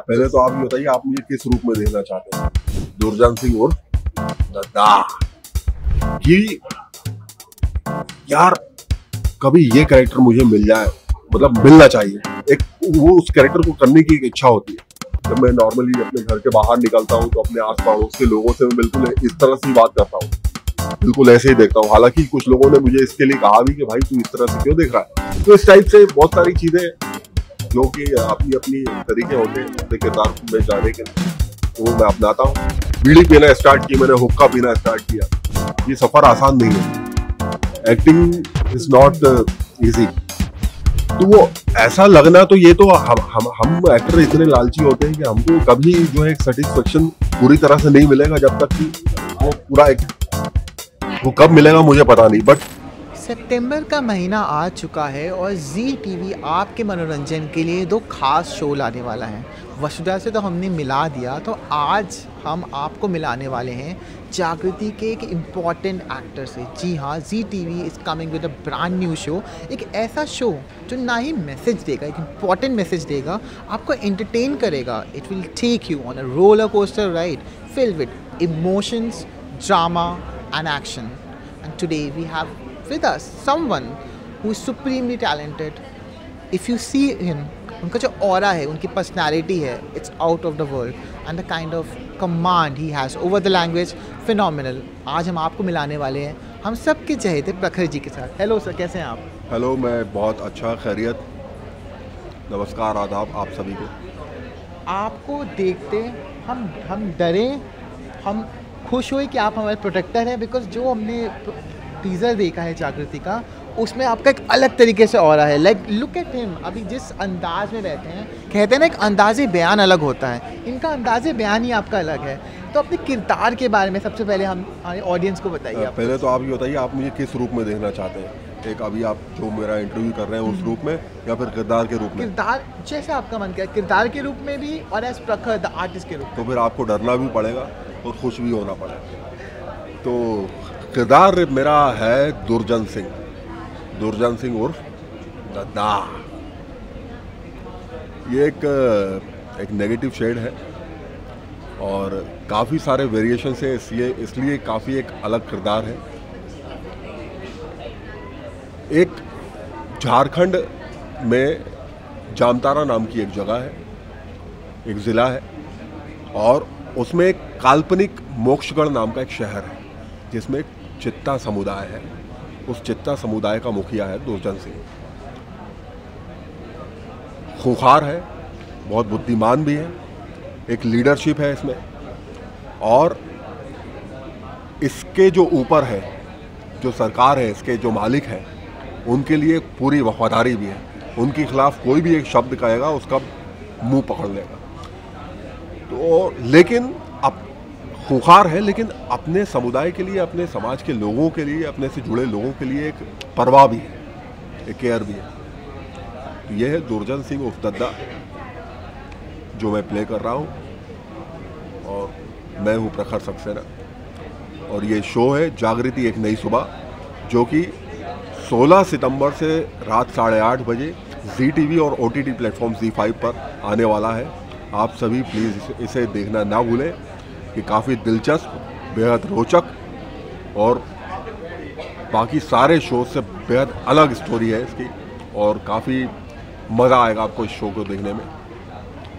पहले तो आप ये बताइए, आप मुझे किस रूप में देखना चाहते हैं? दुर्जन सिंह उर्फ दद्दा कि यार कभी ये कैरेक्टर मुझे मिल जाए, मतलब मिलना चाहिए। एक वो उस कैरेक्टर को करने की एक इच्छा होती है। जब मैं नॉर्मली अपने घर के बाहर निकलता हूँ तो अपने आस पड़ोस के लोगों से मैं बिल्कुल इस तरह से बात करता हूँ, बिल्कुल ऐसे ही देखता हूँ। हालांकि कुछ लोगों ने मुझे इसके लिए कहा भी कि भाई तू इस तरह से क्यों देख रहा है। तो इस टाइप से बहुत सारी चीजें जो कि अपनी अपनी तरीके होते हैं अपने किरदार में जाने के, तो वो मैं अपनाता हूँ। बीड़ी पीना स्टार्ट की मैंने, हुक्का पीना स्टार्ट किया। ये सफर आसान नहीं है, एक्टिंग इज नॉट इजी। तो वो ऐसा लगना, तो ये तो हम एक्टर इतने लालची होते हैं कि हमको कभी जो है सेटिस्फेक्शन पूरी तरह से नहीं मिलेगा जब तक कि वो पूरा एक, वो कब मिलेगा मुझे पता नहीं। बट सितंबर का महीना आ चुका है और जी टीवी आपके मनोरंजन के लिए 2 खास शो लाने वाला है। वसुधा से तो हमने मिला दिया, तो आज हम आपको मिलाने वाले हैं जागृति के एक इम्पॉर्टेंट एक्टर से। जी हाँ, Zee TV is coming with a brand new show. एक ऐसा शो जो ना ही मैसेज देगा, एक इम्पॉर्टेंट मैसेज देगा, आपको एंटरटेन करेगा। It will take you on a roller coaster ride filled with emotions, drama and action. And today we have with us someone who is supremely talented. If you see him, उनका जो aura है, उनकी personality है, it's out of the world, and the kind of command he has over the language, phenomenal. आज हम आपको मिलाने वाले हैं हम सब के चहेते प्रखर जी के साथ। हेलो सर, कैसे हैं आप? हेलो, मैं बहुत अच्छा, खैरियत, नमस्कार, आदाब आप सभी को। आपको देखते हम डरे, हम खुश हुए कि आप हमारे प्रोटेक्टर हैं, बिकॉज जो हमने टीज़र देखा है जागृति का, उसमें आपका एक अलग तरीके से ऑरा है। लाइक लुक एट हिम, अभी जिस अंदाज में रहते हैं, कहते हैं ना एक अंदाज़े बयान अलग होता है, इनका अंदाज़े बयान ही आपका अलग है। तो अपने किरदार के बारे में सबसे पहले हम हमारे ऑडियंस को बताइए। पहले तो आप ये बताइए, आप मुझे किस रूप में देखना चाहते हैं? एक अभी आप जो मेरा इंटरव्यू कर रहे हैं उस रूप में, या फिर किरदार के रूप में? किरदार जैसे आपका मन किया, किरदार के रूप में भी और एज प्रखर द आर्टिस्ट के रूप में। तो फिर आपको डरना भी पड़ेगा और खुश भी होना पड़ेगा। तो किरदार मेरा है दुर्जन सिंह उर्फ दद्दा। ये एक नेगेटिव शेड है और काफ़ी सारे वेरिएशन है, इसलिए काफ़ी एक अलग किरदार है। एक झारखंड में जामतारा नाम की एक जगह है, एक ज़िला है, और उसमें एक काल्पनिक मोक्षगढ़ नाम का एक शहर है जिसमें एक चित्ता समुदाय है। उस चित्ता समुदाय का मुखिया है दुर्जन सिंह। खूंखार है, बहुत बुद्धिमान भी है, एक लीडरशिप है इसमें, और इसके जो ऊपर है, जो सरकार है, इसके जो मालिक हैं, उनके लिए पूरी वफादारी भी है। उनके खिलाफ कोई भी एक शब्द कहेगा उसका मुंह पकड़ लेगा। तो लेकिन अब खूंखार है, लेकिन अपने समुदाय के लिए, अपने समाज के लोगों के लिए, अपने से जुड़े लोगों के लिए एक परवाह भी है, एक केयर भी है। तो यह है दुर्जन सिंह उर्फ दद्दा जो मैं प्ले कर रहा हूँ, और मैं हूँ प्रखर सक्सेना। और ये शो है जागृति एक नई सुबह, जो कि 16 सितंबर से रात 8:30 बजे जी टीवी और OTT प्लेटफॉर्म ZEE5 पर आने वाला है। आप सभी प्लीज़ इसे देखना ना भूलें कि काफ़ी दिलचस्प, बेहद रोचक और बाकी सारे शो से बेहद अलग स्टोरी है इसकी, और काफ़ी मज़ा आएगा आपको इस शो को देखने में।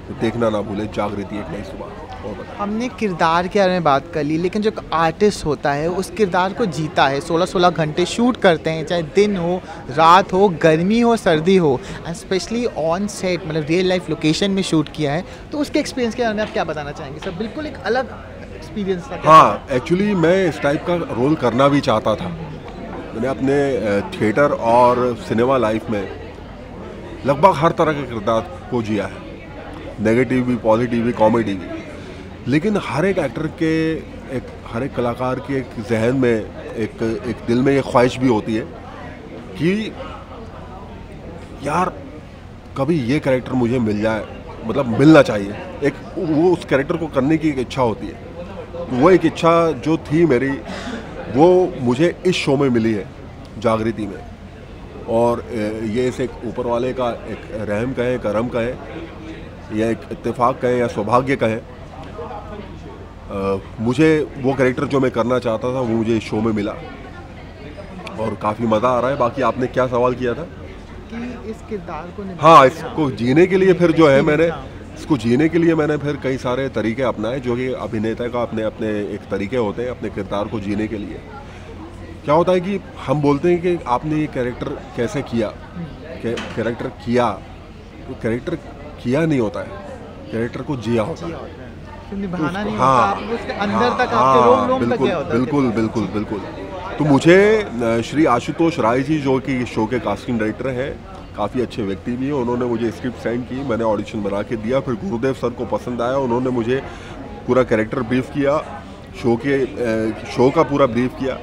तो देखना ना भूलें जागृति एक नई सुबह। और हमने किरदार के बारे में बात कर ली, लेकिन जो आर्टिस्ट होता है उस किरदार को जीता है। 16-16 घंटे शूट करते हैं, चाहे दिन हो, रात हो, गर्मी हो, सर्दी हो, एंड स्पेशली ऑन सेट, मतलब रियल लाइफ लोकेशन में शूट किया है। तो उसके एक्सपीरियंस के बारे में आप क्या बताना चाहेंगे सर? बिल्कुल एक अलग एक्सपीरियंस था। हाँ, एक्चुअली मैं इस टाइप का रोल करना भी चाहता था। मैंने अपने थिएटर और सिनेमा लाइफ में लगभग हर तरह के किरदार को जिया है, नेगेटिव भी, पॉजिटिव भी, कॉमेडी भी। लेकिन हर एक एक्टर के, हर एक कलाकार के एक जहन में, एक दिल में ये ख्वाहिश भी होती है कि यार कभी ये कैरेक्टर मुझे मिल जाए, मतलब मिलना चाहिए। एक वो उस कैरेक्टर को करने की एक इच्छा होती है। वो एक इच्छा जो थी मेरी, वो मुझे इस शो में मिली है, जागृति में। और ये इसे एक ऊपर वाले का एक रहम कहें, करम कहें, या एक इत्तेफाक कहें या सौभाग्य कहें, मुझे वो कैरेक्टर जो मैं करना चाहता था वो मुझे इस शो में मिला और काफ़ी मज़ा आ रहा है। बाकी आपने क्या सवाल किया था कि इस किरदार को हाँ, इसको जीने के लिए फिर जो है इसको जीने के लिए मैंने फिर कई सारे तरीके अपनाए, जो कि अभिनेता का अपने अपने एक तरीके होते हैं अपने किरदार को जीने के लिए। क्या होता है कि हम बोलते हैं कि आपने ये कैरेक्टर कैसे किया, कैरेक्टर किया, तो कैरेक्टर किया नहीं होता है, कैरेक्टर को जिया होता है, निभाना नहीं हाँ, होता, आप उसके अंदर तक आपके रोम तक गया होता है। बिल्कुल बिल्कुल बिल्कुल। तो मुझे श्री आशुतोष राय जी, जो कि शो के कास्टिंग डायरेक्टर हैं, काफ़ी अच्छे व्यक्ति भी हैं, उन्होंने मुझे स्क्रिप्ट सेंड की, मैंने ऑडिशन बना के दिया, फिर गुरुदेव सर को पसंद आया, उन्होंने मुझे पूरा कैरेक्टर ब्रीफ किया, शो का पूरा ब्रीफ किया।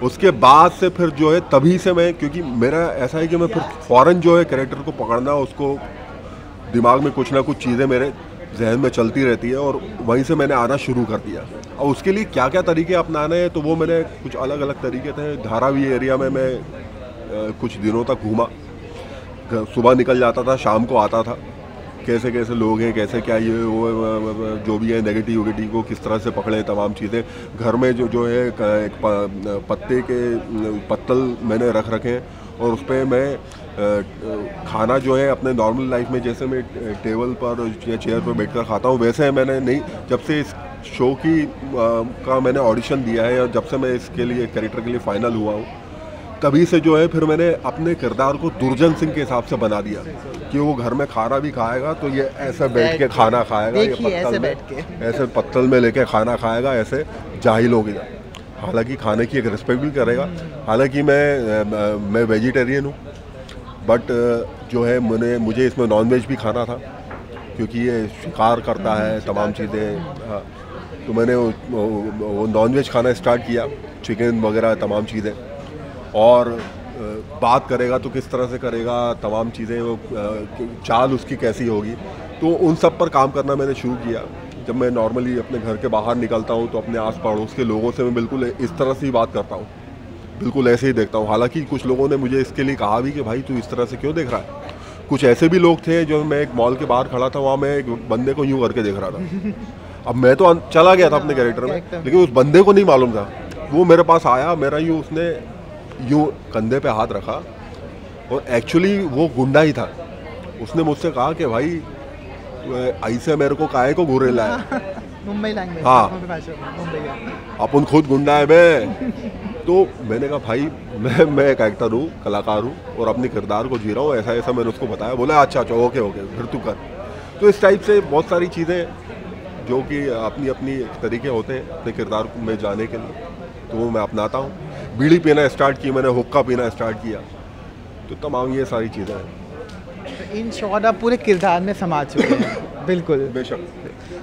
उसके बाद से फिर जो है तभी से मैं, क्योंकि मेरा ऐसा है कि मैं फिर फ़ौरन जो है कैरेक्टर को पकड़ना, उसको दिमाग में कुछ ना कुछ चीज़ें मेरे जहन में चलती रहती है और वहीं से मैंने आना शुरू कर दिया। और उसके लिए क्या क्या तरीके अपनाने हैं, तो वो मैंने कुछ अलग अलग तरीके थे। धारावी एरिया में मैं कुछ दिनों तक घूमा, सुबह निकल जाता था, शाम को आता था, कैसे कैसे लोग हैं, कैसे क्या ये वो जो भी है नेगेटिव को किस तरह से पकड़े, तमाम चीज़ें। घर में जो है एक पत्ते के पत्तल मैंने रख रखे हैं और उस पर मैं खाना जो है अपने नॉर्मल लाइफ में जैसे मैं टेबल पर या चेयर पर बैठकर खाता हूँ, वैसे मैंने नहीं, जब से इस शो का मैंने ऑडिशन दिया है या जब से मैं इसके लिए कैरेक्टर के लिए फाइनल हुआ हूँ, तभी से जो है फिर मैंने अपने किरदार को दुर्जन सिंह के हिसाब से बना दिया कि वो घर में खाना भी खाएगा तो ये ऐसे बैठ के खाना खाएगा, ऐसे पत्तल में लेके खाना खाएगा, ऐसे जाहिलों की। हालांकि खाने की एक रिस्पेक्ट भी करेगा। हालांकि मैं वेजिटेरियन हूँ, बट जो है मुझे इसमें नॉनवेज भी खाना था, क्योंकि ये शिकार करता है, तमाम चीज़ें। हाँ, तो मैंने वो नॉनवेज खाना स्टार्ट किया, चिकन वगैरह तमाम चीज़ें। और बात करेगा तो किस तरह से करेगा, तमाम चीज़ें, वो चाल उसकी कैसी होगी, तो उन सब पर काम करना मैंने शुरू किया। जब मैं नॉर्मली अपने घर के बाहर निकलता हूँ तो अपने आस पड़ोस के लोगों से मैं बिल्कुल इस तरह से ही बात करता हूँ, बिल्कुल ऐसे ही देखता हूँ। हालांकि कुछ लोगों ने मुझे इसके लिए कहा भी कि भाई तू इस तरह से क्यों देख रहा है। कुछ ऐसे भी लोग थे, जो मैं एक मॉल के बाहर खड़ा था, वहाँ मैं एक बंदे को यूँ करके देख रहा था। अब मैं तो चला गया था अपने कैरेक्टर में, लेकिन उस बंदे को नहीं मालूम था। वो मेरे पास आया, मेरा उसने यूँ कंधे पे हाथ रखा और एक्चुअली वो गुंडा ही था। उसने मुझसे कहा कि भाई ऐसे मेरे को काहे को घूरे लाया। मुंबई लैंग्वेज, हाँ, अपन खुद गुंडा है बे। तो मैंने कहा भाई मैं एक एक्टर हूँ, कलाकार हूँ और अपने किरदार को जी रहा हूँ, ऐसा ऐसा मैंने उसको बताया। बोला अच्छा ओके फिर तू कर। तो इस टाइप से बहुत सारी चीज़ें जो कि अपनी अपनी तरीके होते हैं अपने किरदार में जाने के लिए, तो वो मैं अपनाता हूँ। बीड़ी पीना स्टार्ट की मैंने, हुक्का पीना स्टार्ट किया, तो तमाम ये सारी चीज़ें हैं। इन शॉर्ट आप पूरे किरदार में समा चुके हैं। बिल्कुल, बेशक।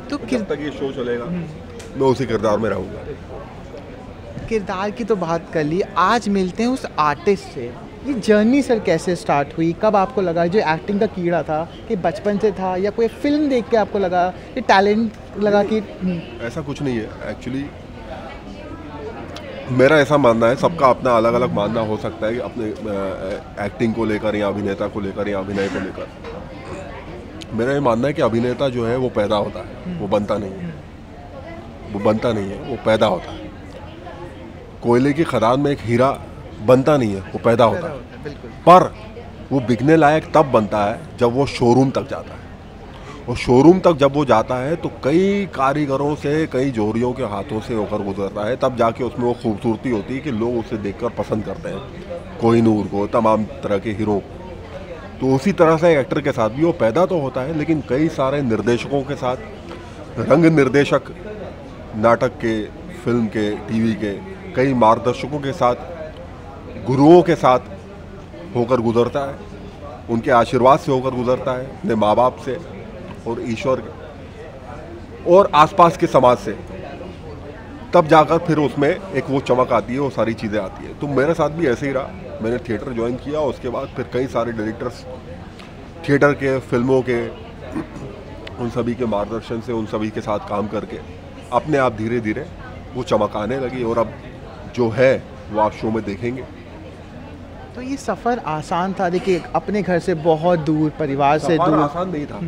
तो जब तक ये शो चलेगा मैं उसी किरदार में रहूँगा। किरदार की तो बात कर ली, आज मिलते हैं उस आर्टिस्ट से। ये जर्नी सर कैसे स्टार्ट हुई, कब आपको लगा जो एक्टिंग का कीड़ा था कि बचपन से था, या कोई फिल्म देख के आपको लगा कि टैलेंट लगा कि ऐसा कुछ नहीं है। एक्चुअली मेरा ऐसा मानना है, सबका अपना अलग अलग मानना हो सकता है कि अपने एक्टिंग को लेकर या अभिनेता को लेकर या अभिनय को लेकर। मेरा ये मानना है कि अभिनेता जो है वो पैदा होता है, वो बनता नहीं है। वो बनता नहीं है, वो पैदा होता है। कोयले की खदान में एक हीरा बनता नहीं है, वो पैदा होता है। पर वो बिकने लायक तब बनता है जब वो शोरूम तक जाता है। और शोरूम तक जब वो जाता है तो कई कारीगरों से, कई जोहरियों के हाथों से होकर गुजरता है, तब जाके उसमें वो खूबसूरती होती है कि लोग उसे देखकर पसंद करते हैं। कोहिनूर को, तमाम तरह के हीरो। तो उसी तरह से एक्टर के साथ भी वो पैदा तो होता है, लेकिन कई सारे निर्देशकों के साथ, रंग निर्देशक, नाटक के, फिल्म के, टीवी के, कई मार्गदर्शकों के साथ, गुरुओं के साथ होकर गुजरता है। उनके आशीर्वाद से होकर गुजरता है, अपने माँ बाप से और ईश्वर और आसपास के समाज से। तब जाकर फिर उसमें एक वो चमक आती है, वो सारी चीज़ें आती है। तो मेरे साथ भी ऐसे ही रहा। मैंने थिएटर ज्वाइन किया, उसके बाद फिर कई सारे डायरेक्टर्स, थिएटर के, फिल्मों के, उन सभी के मार्गदर्शन से, उन सभी के साथ काम करके अपने आप धीरे धीरे वो चमक आने लगी। और अब जो है वो आप शो में देखेंगे। तो ये सफ़र आसान था? देखिए, अपने घर से बहुत दूर, परिवार से दूर। आसान नहीं था।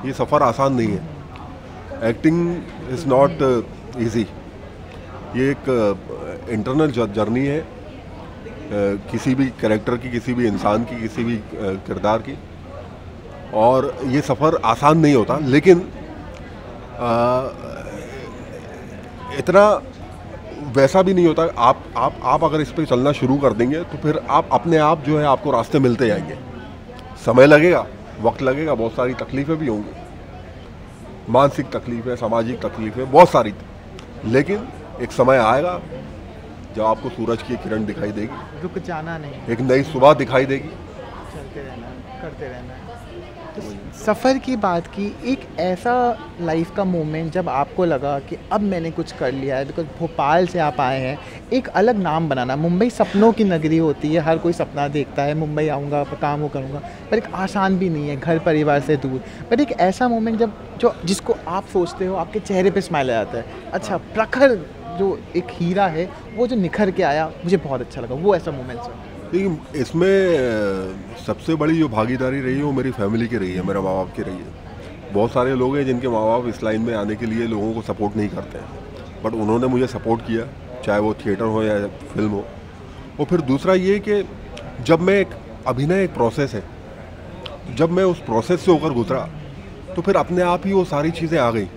ये सफ़र आसान नहीं है। Acting is not easy. ये एक इंटरनल जर्नी है किसी भी कैरेक्टर की, किसी भी इंसान की, किसी भी किरदार की, और ये सफ़र आसान नहीं होता। लेकिन इतना वैसा भी नहीं होता। आप अगर इस पे चलना शुरू कर देंगे तो फिर आप अपने आप जो है आपको रास्ते मिलते जाएंगे। समय लगेगा, वक्त लगेगा, बहुत सारी तकलीफ़ें भी होंगी, मानसिक तकलीफ़ें, सामाजिक तकलीफ़ें, बहुत सारी, लेकिन एक समय आएगा जब आपको सूरज की किरण दिखाई देगी, रुक जाना नहीं, एक नई सुबह दिखाई देगी, चलते रहना, करते रहना। तो सफ़र की बात की, एक ऐसा लाइफ का मोमेंट जब आपको लगा कि अब मैंने कुछ कर लिया है, बिकॉज भोपाल से आप आए हैं, एक अलग नाम बनाना। मुंबई सपनों की नगरी होती है, हर कोई सपना देखता है मुंबई आऊँगा, काम वो करूँगा, पर एक आसान भी नहीं है, घर परिवार से दूर। पर एक ऐसा मोमेंट जो जिसको आप सोचते हो, आपके चेहरे पे स्माइल आ जाता है, अच्छा प्रखर जो एक हीरा है वो जो निखर के आया, मुझे बहुत अच्छा लगा, वो ऐसा मोमेंट है। लेकिन इसमें सबसे बड़ी जो भागीदारी रही है वो मेरी फैमिली की रही है, मेरे माँ बाप की रही है। बहुत सारे लोग हैं जिनके माँ बाप इस लाइन में आने के लिए लोगों को सपोर्ट नहीं करते हैं, बट उन्होंने मुझे सपोर्ट किया, चाहे वो थिएटर हो या फिल्म हो। और फिर दूसरा ये कि जब मैं अभिनय एक प्रोसेस है, जब मैं उस प्रोसेस से होकर गुजरा तो फिर अपने आप ही वो सारी चीज़ें आ गई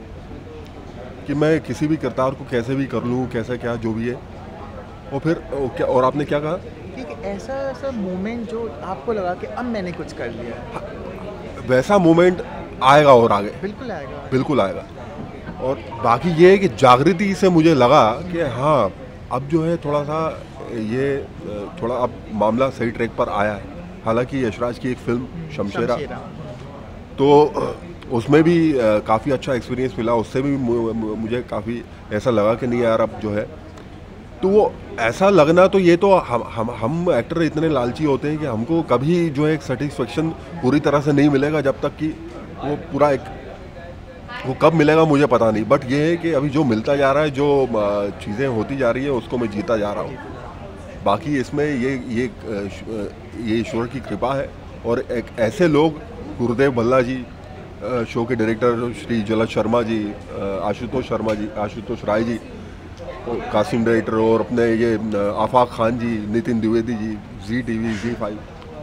कि मैं किसी भी किरदार को कैसे भी कर लूँ, कैसे क्या जो भी है। और फिर क्या, और आपने क्या कहा? ठीक, ऐसा मोमेंट जो आपको लगा कि अब मैंने कुछ कर लिया। वैसा मोमेंट आएगा और आगे बिल्कुल आएगा, बिल्कुल आएगा। और बाकी ये है कि जागृति से मुझे लगा कि हाँ, अब जो है थोड़ा सा ये थोड़ा अब मामला सही ट्रैक पर आया है। हालांकि यशराज की एक फिल्म शमशेरा, तो उसमें भी काफ़ी अच्छा एक्सपीरियंस मिला, उससे भी मुझे काफ़ी ऐसा लगा कि नहीं यार अब जो है, तो वो ऐसा लगना, तो ये तो हम एक्टर इतने लालची होते हैं कि हमको कभी जो है एक सेटिस्फेक्शन पूरी तरह से नहीं मिलेगा, जब तक कि वो पूरा एक, वो कब मिलेगा मुझे पता नहीं। बट ये है कि अभी जो मिलता जा रहा है, जो चीज़ें होती जा रही है, उसको मैं जीता जा रहा हूँ। बाकी इसमें ये ईश्वर की कृपा है, और एक ऐसे लोग, गुरुदेव भल्ला जी, शो के डायरेक्टर श्री जलज शर्मा जी, आशुतोष राय जी, कासिम डायरेक्टर, और अपने ये आफाक खान जी, नितिन द्विवेदी जी, जी टीवी, जी5,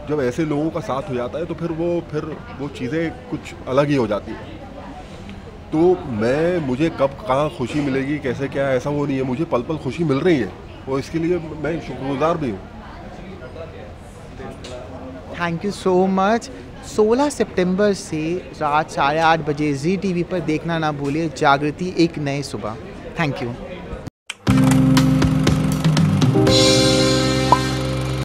जब ऐसे लोगों का साथ हो जाता है तो फिर वो चीज़ें कुछ अलग ही हो जाती हैं। तो मुझे कब कहाँ खुशी मिलेगी, कैसे क्या, ऐसा वो नहीं है, मुझे पल पल खुशी मिल रही है, और इसके लिए मैं शुक्रगुजार भी हूँ। Thank you so much. 16 सितंबर से रात 8:30 बजे जी टीवी पर देखना ना भूलिए, जागृति एक नई सुबह। Thank you.